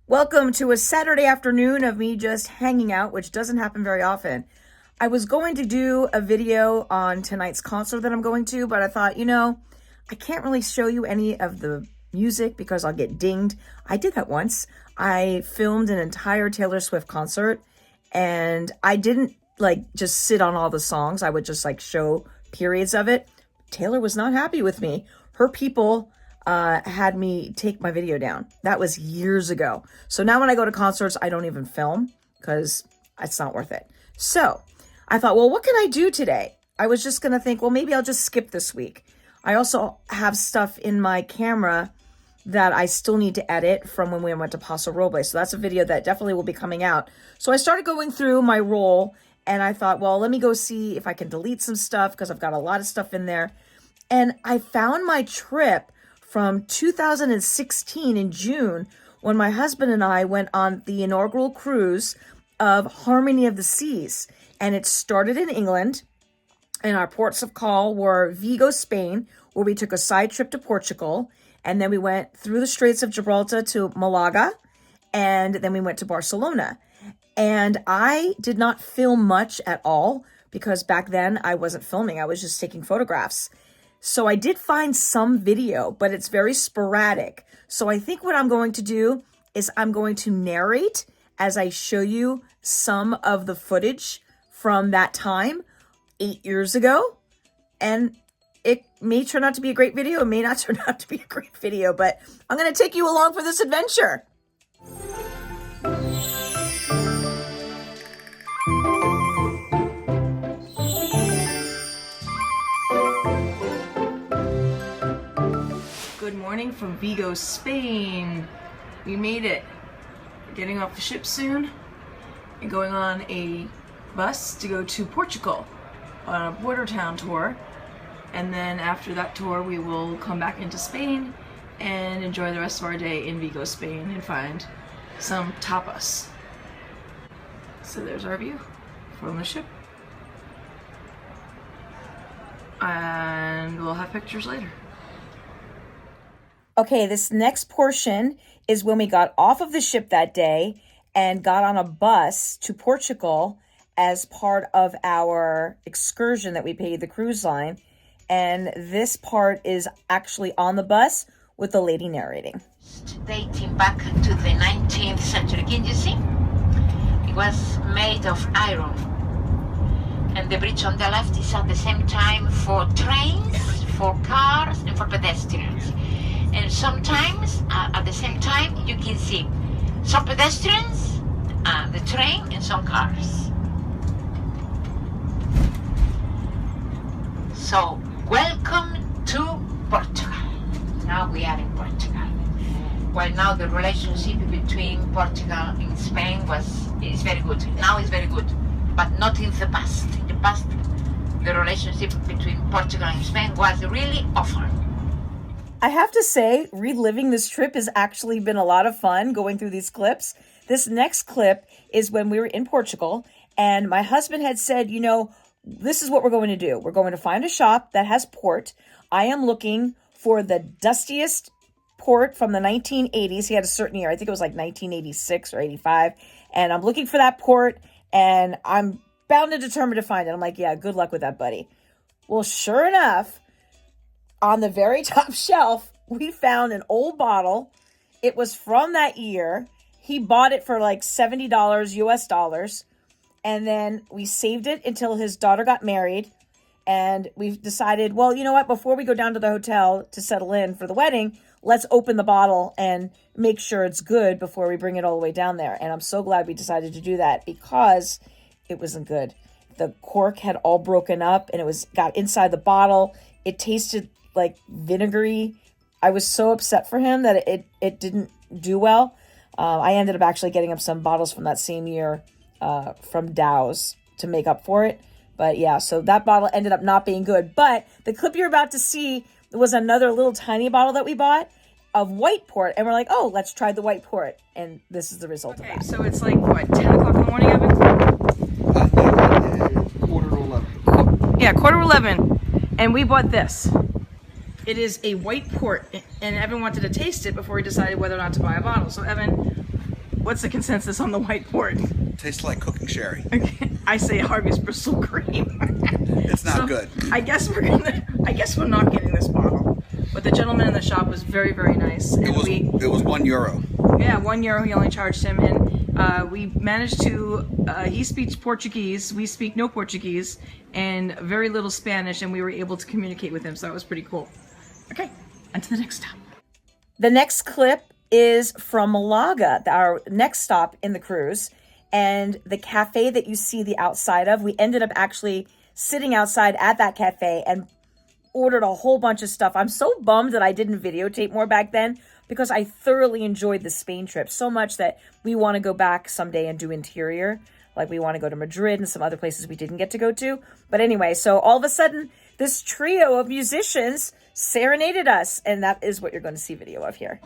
Welcome to a Saturday afternoon of me just hanging out, which doesn't happen very often. I was going to do a video on tonight's concert that I'm going to, but I thought, I can't really show you any of the music because I'll get dinged. I did that once. I filmed an entire Taylor Swift concert and I didn't just sit on all the songs. I would just show periods of it. Taylor was not happy with me. Her people had me take my video down. That was years ago. So now when I go to concerts, I don't even film because it's not worth it. So I thought, well, what can I do today? I was just going to think, well, maybe I'll just skip this week. I also have stuff in my camera that I still need to edit from when we went to Paso Robles. So that's a video that definitely will be coming out. So I started going through my roll and I thought, well, let me go see if I can delete some stuff because I've got a lot of stuff in there. And I found my trip from 2016 in June when my husband and I went on the inaugural cruise of Harmony of the Seas. And it started in England, and our ports of call were Vigo, Spain, where we took a side trip to Portugal. And then we went through the Straits of Gibraltar to Malaga, and then we went to Barcelona. And I did not film much at all because back then I wasn't filming. I was just taking photographs. So I did find some video, but it's very sporadic. So I think what I'm going to do is I'm going to narrate as I show you some of the footage from that time 8 years ago. And it may turn out to be a great video. It may not turn out to be a great video, but I'm going to take you along for this adventure. Good morning from Vigo, Spain. We made it. We're getting off the ship soon and going on a bus to go to Portugal on a border town tour. And then after that tour, we will come back into Spain and enjoy the rest of our day in Vigo, Spain and find some tapas. So there's our view from the ship. And we'll have pictures later. Okay, this next portion is when we got off of the ship that day and got on a bus to Portugal as part of our excursion that we paid the cruise line. And this part is actually on the bus with the lady narrating. Dating back to the 19th century, can you see? It was made of iron. And the bridge on the left is at the same time for trains, for cars, and for pedestrians. And sometimes, at the same time, you can see some pedestrians, the train, and some cars. So, welcome to Portugal. Now we are in Portugal. Well, now the relationship between Portugal and Spain is very good. Now it's very good, but not in the past. In the past, the relationship between Portugal and Spain was really awful. I have to say, reliving this trip has actually been a lot of fun going through these clips. This next clip is when we were in Portugal, and my husband had said, this is what we're going to do. We're going to find a shop that has port. I am looking for the dustiest port from the 1980s. He had a certain year. I think it was 1986 or 85. And I'm looking for that port, and I'm bound and determined to find it. I'm like, yeah, good luck with that, buddy. Well, sure enough, on the very top shelf, we found an old bottle. It was from that year. He bought it for $70 US dollars. And then we saved it until his daughter got married. And we've decided, well, you know what? Before we go down to the hotel to settle in for the wedding, let's open the bottle and make sure it's good before we bring it all the way down there. And I'm so glad we decided to do that because it wasn't good. The cork had all broken up and got inside the bottle. It tasted like vinegary. I was so upset for him that it didn't do well. I ended up actually getting him some bottles from that same year from Dow's to make up for it. But yeah, so that bottle ended up not being good. But the clip you're about to see was another little tiny bottle that we bought of white port. And we're like, oh, let's try the white port. And this is the result of that. So it's 10 o'clock in the morning, Evan? Quarter to 11. Yeah, quarter to 11. And we bought this. It is a white port, and Evan wanted to taste it before he decided whether or not to buy a bottle. So Evan, what's the consensus on the whiteboard? Tastes like cooking sherry. Okay. I say Harvey's Bristol cream. It's not So, good. I guess we're not getting this bottle. But the gentleman in the shop was very, very nice. And It was €1. Yeah, €1 he only charged him, and we managed to. He speaks Portuguese, we speak no Portuguese, and very little Spanish, and we were able to communicate with him. So that was pretty cool. Okay, on to the next stop. The next clip is from Malaga, our next stop in the cruise, and the cafe that you see the outside of. We ended up actually sitting outside at that cafe and ordered a whole bunch of stuff. I'm so bummed that I didn't videotape more back then, because I thoroughly enjoyed the Spain trip so much that we want to go back someday and do interior. Like, we want to go to Madrid and some other places we didn't get to go to. But anyway, so all of a sudden, this trio of musicians serenaded us, and that is what you're going to see video of here.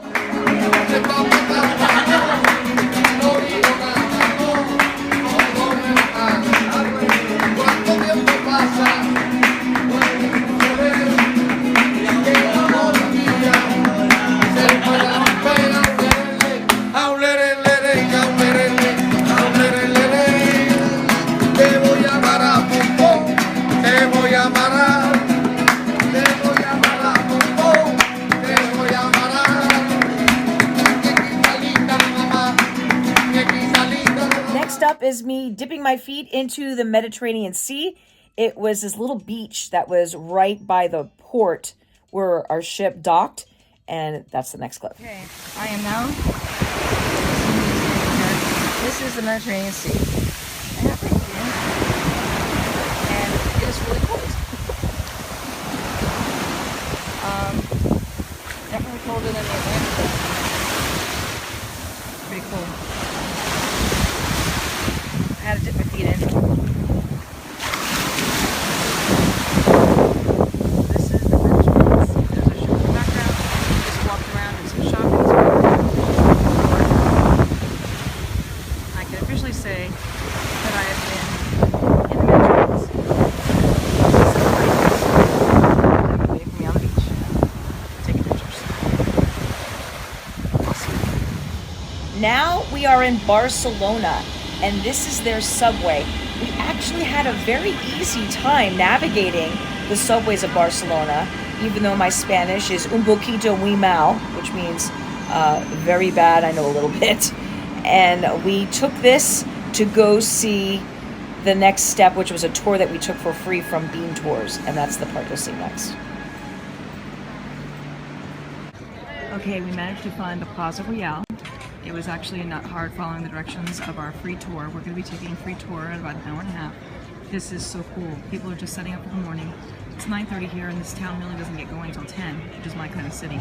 Up is me dipping my feet into the Mediterranean Sea. It was this little beach that was right by the port where our ship docked, and that's the next clip. Okay, I am now. This is the Mediterranean Sea. I have my feet in, and it is really cold. Definitely colder than the Atlantic. Pretty cool. I had to dip my feet in. This is the Mediterranean Sea. There's a ship in the background. We just walked around and some shopping. I can officially say that I have been in the Mediterranean Sea. Waiting for me on the beach. Taking pictures. Awesome. Now we are in Barcelona, and this is their subway. We actually had a very easy time navigating the subways of Barcelona, even though my Spanish is un poquito muy mal, which means very bad. I know a little bit. And we took this to go see the next step, which was a tour that we took for free from Bean Tours, and that's the part you'll see next. Okay, we managed to find the Plaza Royale. It was actually not hard following the directions of our free tour. We're going to be taking a free tour in about an hour and a half. This is so cool. People are just setting up for the morning. It's 9:30 here, and this town really doesn't get going until 10, which is my kind of city.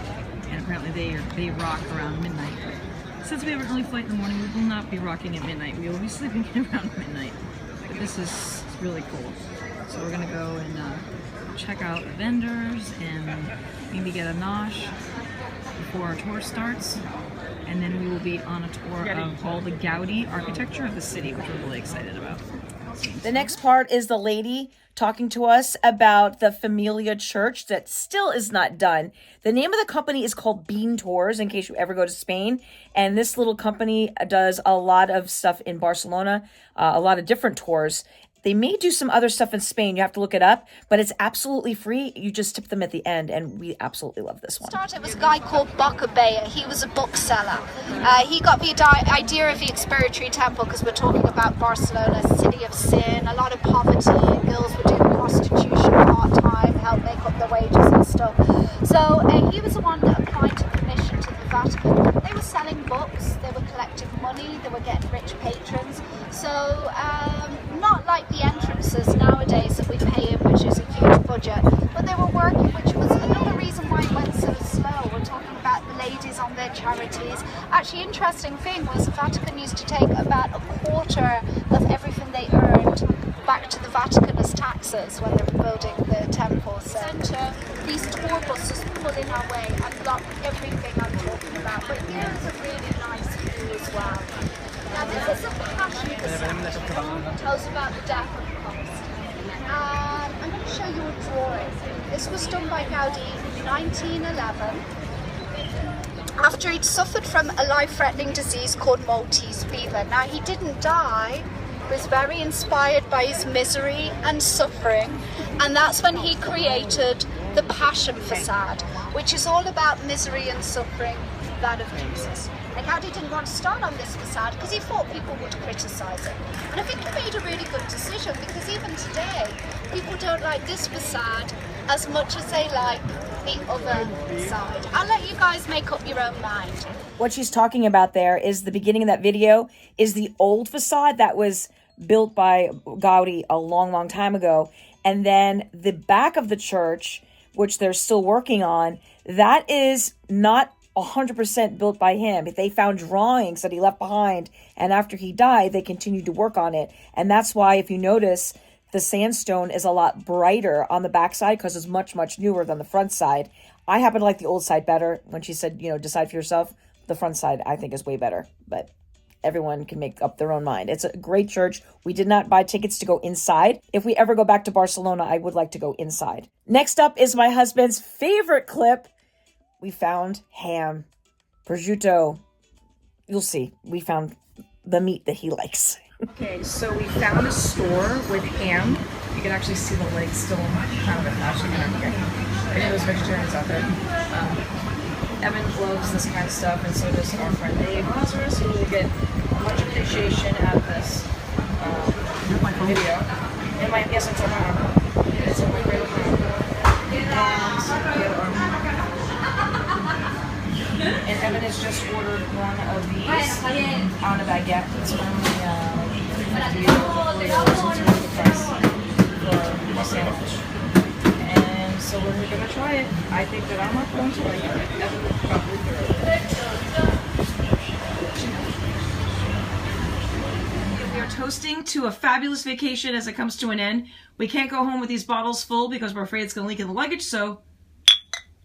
And apparently they rock around midnight. Since we have an early flight in the morning, we will not be rocking at midnight. We will be sleeping around midnight. But this is really cool. So we're going to go and check out the vendors and maybe get a nosh before our tour starts. And then we will be on a tour of all the Gaudi architecture of the city, which we're really excited about. The next part is the lady talking to us about the Familia Church that still is not done. The name of the company is called Bean Tours, in case you ever go to Spain. And this little company does a lot of stuff in Barcelona, a lot of different tours. They may do some other stuff in Spain. You have to look it up, but it's absolutely free. You just tip them at the end, and we absolutely love this one. It was a guy called Bocabella. He was a bookseller. He got the idea of the expiratory temple because we're talking about Barcelona, city of sin, a lot of poverty. Girls were doing prostitution part-time, help make up their wages and stuff. So he was the one that applied to commission to the Vatican. They were selling books, they were collecting money, they were getting rich patrons. So not like the entrances nowadays that we pay in, which is a huge budget, but they were working, which was another reason why it went so slow. We're talking about the ladies on their charities. Actually, interesting thing was the Vatican used to take about a quarter of everything they earned back to the Vatican as taxes when they were building the temple. So these tour buses pull in our way and block everything I'm talking about. But here is a really nice view as well. Now this is a passion that tells about the death of Christ. I'm going to show you a drawing. This was done by Gaudi in 1911. after he'd suffered from a life-threatening disease called Maltese fever. Now, he didn't die. He was very inspired by his misery and suffering, and that's when he created the Passion Facade, which is all about misery and suffering, that of Jesus. And Gaudi didn't want to start on this facade because he thought people would criticize it. And I think he made a really good decision, because even today, people don't like this facade as much as they like the other side. I'll let you guys make up your own mind. What she's talking about there is the beginning of that video is the old facade that was built by Gaudi a long, long time ago. And then the back of the church, which they're still working on, that is not 100% built by him. They found drawings that he left behind, and after he died, they continued to work on it. And that's why, if you notice, the sandstone is a lot brighter on the backside because it's much, much newer than the front side. I happen to like the old side better. When she said, decide for yourself, the front side I think is way better, but everyone can make up their own mind. It's a great church. We did not buy tickets to go inside. If we ever go back to Barcelona, I would like to go inside. Next up is my husband's favorite clip. We found ham, prosciutto. You'll see. We found the meat that he likes. Okay, so we found a store with ham. You can actually see the legs still kind of attached. I know there's vegetarians out there. Evan loves this kind of stuff, and so does our friend Dave. So we will get much appreciation out of this video. Yes, it's our home. It's my favorite and Evan has just ordered one of these on a baguette. It's only $50 the price for a sandwich. And so we're going to try it. I think that I'm not going to like it. Evan will probably do it. We are toasting to a fabulous vacation as it comes to an end. We can't go home with these bottles full because we're afraid it's going to leak in the luggage, so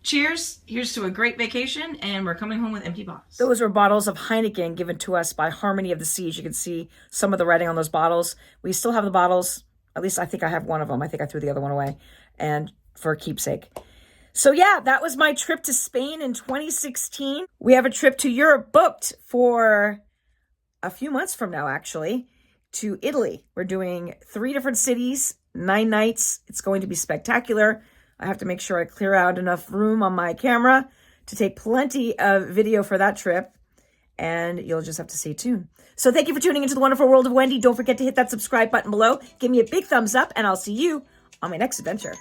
cheers. Here's to a great vacation, and we're coming home with empty bottles. Those were bottles of Heineken given to us by Harmony of the Seas. You can see some of the writing on those bottles. We still have the bottles. At least I think I have one of them. I think I threw the other one away, and for a keepsake. So yeah, that was my trip to Spain in 2016. We have a trip to Europe booked for a few months from now, actually, to Italy. We're doing 3 different cities, 9 nights. It's going to be spectacular. I have to make sure I clear out enough room on my camera to take plenty of video for that trip, and you'll just have to stay tuned. So thank you for tuning into the Wonderful World of Wendy. Don't forget to hit that subscribe button below. Give me a big thumbs up, and I'll see you on my next adventure.